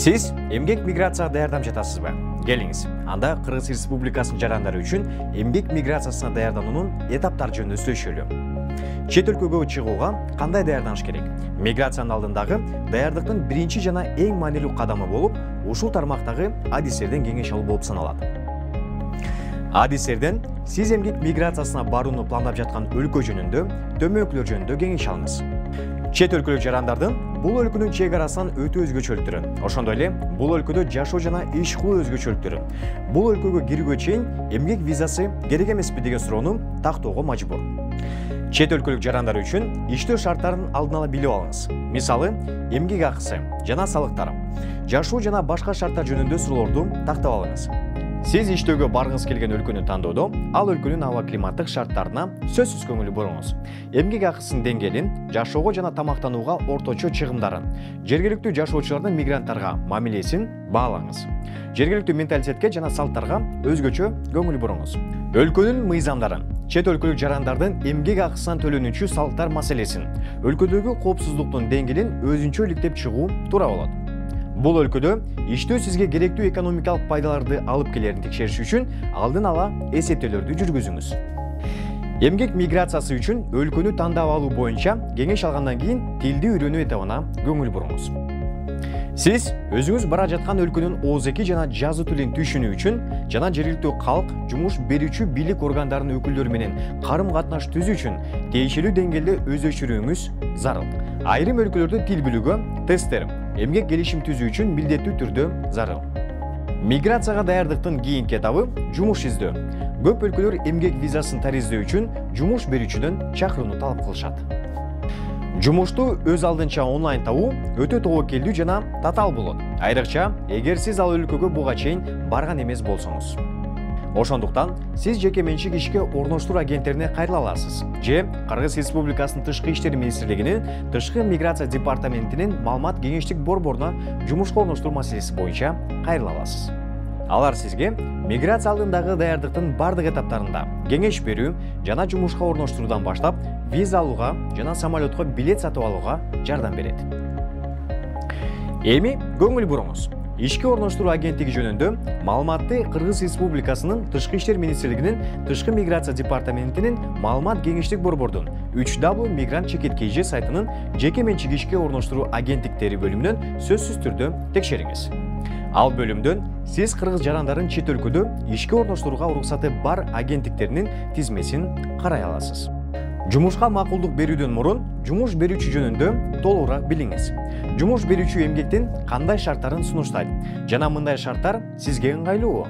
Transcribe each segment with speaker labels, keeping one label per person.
Speaker 1: Сиз эмгек миграцияга даярданып жатасызбы? Келиңиз. Анда Кыргыз Республикасынын жарандары үчүн эмгек миграциясына даярдануунун этаптары жөнүндө сүйлөшөлү. Чет өлкөгө чыгууга кандай даярданыш керек? Миграциянын алдындагы даярдыктын биринчи жана эң маанилүү кадамы болуп, ушул тармактагы адистерден кеңеш алуу болуп саналат. Адистерден сиз эмгек миграциясына барууну пландап жаткан өлкө жөнүндө, төмөнкүлөр жөнүндө кеңеш алыңыз. Чет өлкөлүк жарандардын бул өлкөнүн чек арасынан өтүү өзгөчөлүктөрү, ошондой эле бул өлкөдө жашоо жана иш кылуу өзгөчөлүктөрү, бул өлкөгө кирүүгө чейин эмгек визасы керек эмеспи деген суроону тактоого мажбур. Чет өлкөлүк жарандар үчүн иштөө шарттарын алдын ала билип алыңыз. Мисалы, эмгек акысы жана салыктар, жашоо жана башка шарттар жөнүндө суроолорду тактап алыңыз. Сиз иштөөгө баргыңыз келген өлкөнү тандоодо, ал өлкөнүн аба климаттык шарттарына сөзсүз көңүл буруңуз. Эмгек акысынын деңгээлин, жашоого жана тамактанууга орточо чыгымдарын, жергиликтүү жашоочулардын мигранттарга мамилесин баалаңыз. Жергиликтүү менталитетке жана салттарга өзгөчө көңүл буруңуз. Өлкөнүн мыйзамдарын, чет өлкөлүк жарандардын эмгек акысынан төлөнүүчү салыктар маселесин, өлкөдөгү коопсуздуктун деңгээлин өзүнчө иликтеп чыгуу туура болот. Бул өлкөдө иштөө сизге керектүү экономикалык пайдаларды алып келерин текшериш үчүн алдын ала эсептөөлөрдү жүргүзүңүз. Эмгек миграциясы үчүн өлкөнү тандап алуу боюнча кеңеш алгандан кийин тилди үйрөнүү этабына көңүл буруңуз. Сиз өзүңүз бара жаткан өлкөнүн ооз-эки жана жазуу тилин түшүнүү үчүн жана жергиликтүү калк, жумуш берүүчү бийлик органдарынын өкүлдөрү менен карым-катнаш түзүү үчүн тиешелүү деңгээлде өздөштүрүүңүз зарыл. Айрым өлкөлөрдө тил билүүгө тесттер, эмгек келишим түзүү үчүн милдеттүү түрдө зарыл. Миграцияга даярдыктын кийинки этабы жумуш издөө. Көп өлкөлөр эмгек визасын тариздөө үчүн жумуш берүүчүдөн чакырууну талап кылышат. Жумушту өз алдынча онлайн табуу өтө тобокелдүү жана татаал болот. Айрыкча, эгер сиз ал өлкөгө буга чейин барган эмес болсоңуз. Ошондуктан сиз жеке менчик ишке орноштуруу агенттерине кайрыла аласыз же Кыргыз Республикасынын Тышкы иштер министрлигинин Тышкы миграция департаментинин маалымат кеңештик борборуна жумушка орноштуруу маселеси боюнча кайрыла аласыз. Алар сизге миграция алдындагы даярдыктын бардык этаптарында кеңеш берүү жана жумушка орноштуруудан баштап виза алууга жана самолетко билет сатып алууга жардам берет. Эми көңүл буруңуз. Ишке орноштуруу агенттиги жөнүндө маалыматты Кыргыз Республикасынын Тышкы иштер министрлигинин Тышкы миграция департаментинин маалымат кеңештик борбордун 3W Migrant Checking KG сайтынын жеке менчик ишке орноштуруу агенттиктери бөлүмүнөн сөзсүз түрдө текшериңиз. Ал бөлүмдөн сиз кыргыз жарандарын чет өлкөдө ишке орноштурууга уруксаты бар агенттиктеринин тизмесин карай аласыз. Жумушка макулдук берүүдөн мурун жумуш берүүчү жөнүндө толугураак билиңиз. Жумуш берүүчү эмгектин кандай шарттарын сунуштайт жана мындай шарттар сизге ыңгайлуубу?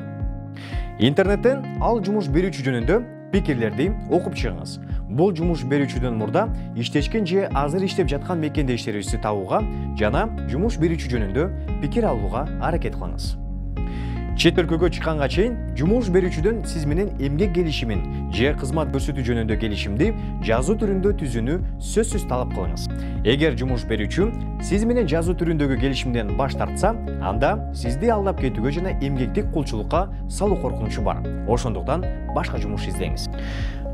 Speaker 1: Интернеттен ал жумуш берүүчү жөнүндө пикирлерди окуп чыгыңыз. Бул жумуш берүүчүдөн мурда иштешкен же азыр иштеп жаткан мекендештерибизди табууга жана жумуш берүүчү жөнүндө пикир алууга аракет кылыңыз. Чет өлкөгө чыкканга чейин жумуш берүүчүдөн сиз менен эмгек келишимин же кызмат көрсөтүү жөнүндө келишимди жазуу түрүндө түзүүнү сөзсүз талап кылыңыз. Эгер жумуш берүүчү сиз менен жазуу түрүндөгү келишимден баш тартса, анда сизди алдап кетүүгө жана эмгектик кулчулукка салуу коркунучу бар. Ошондуктан башка жумуш издеңиз.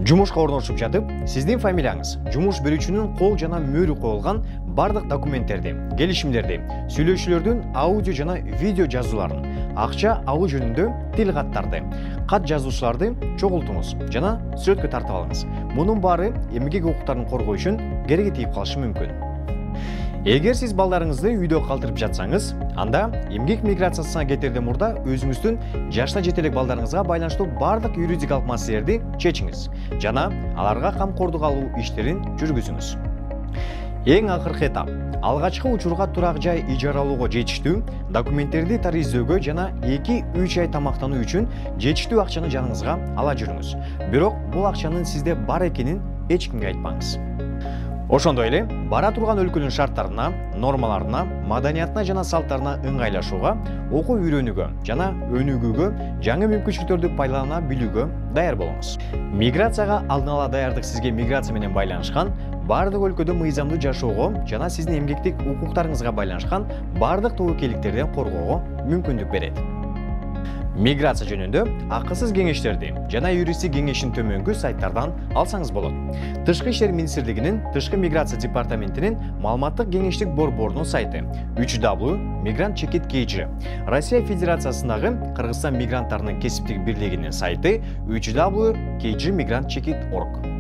Speaker 1: Жумушка орношуп жатып, сиздин фамилияңыз, жумуш берүүчүнүн кол жана мөөрү коюлган бардык документтерди, келишимдерди, сүйлөшүүлөрдүн аудио жана видео жазууларын, акча алуу жөнүндө тил каттарды, кат жазуучуларды чогултуңуз жана сүрөткө тартып алыңыз. Мунун баары эмгек укуктарын коргоо үчүн кереги тийип калышы мүмкүн. Эгер сиз балдарыңызды үйдө калтырып жатсаңыз, анда эмгек миграциясына кетерден мурда өзүңүздүн жашта жетелек балдарыңызга байланыштуу бардык юридикалык маселелерди чечиңиз жана аларга камкордук алуу иштерин жүргүзүңүз. Эң акыркы этап алгачкы учурга турак жай ижаралоого жетиштүү документтерди тариздөөгө жана 2-3 ай тамактануу үчүн жетиштүү акчаны жаныңызга ала жүрүңүз. Бирок бул акчанын сизде бар экенин эч кимге айтпаңыз. Ошондой эле бара турган өлкөнүн шарттарына, нормаларына, маданиятына жана салттарына ыңгайлашууга, окуу үйрөнүүгө жана өнүгүүгө, жаңы мүмкүнчүлүктөрдү пайдалана билүүгө даяр болуңуз. Миграцияга алдын ала даярдык сизге миграция менен байланышкан бардык өлкөдө мыйзамдуу жашоого жана сиздин эмгектик укуктарыңызга байланышкан бардык тобокелдиктерден коргоого мүмкүндүк берет. Миграция жөнүндө акысыз кеңештерди жана юристтик кеңешин төмөнгү сайттардан алсаңыз болот. Тышкы иштер министрлигинин Тышкы миграция департаментинин маалыматтык кеңештик борборунун сайты 3W Migrant Checit KG. Россия Федерациясындагы Кыргызстан мигранттарынын кесиптик бирлигинин сайты 3W KG Migrant Checit.org.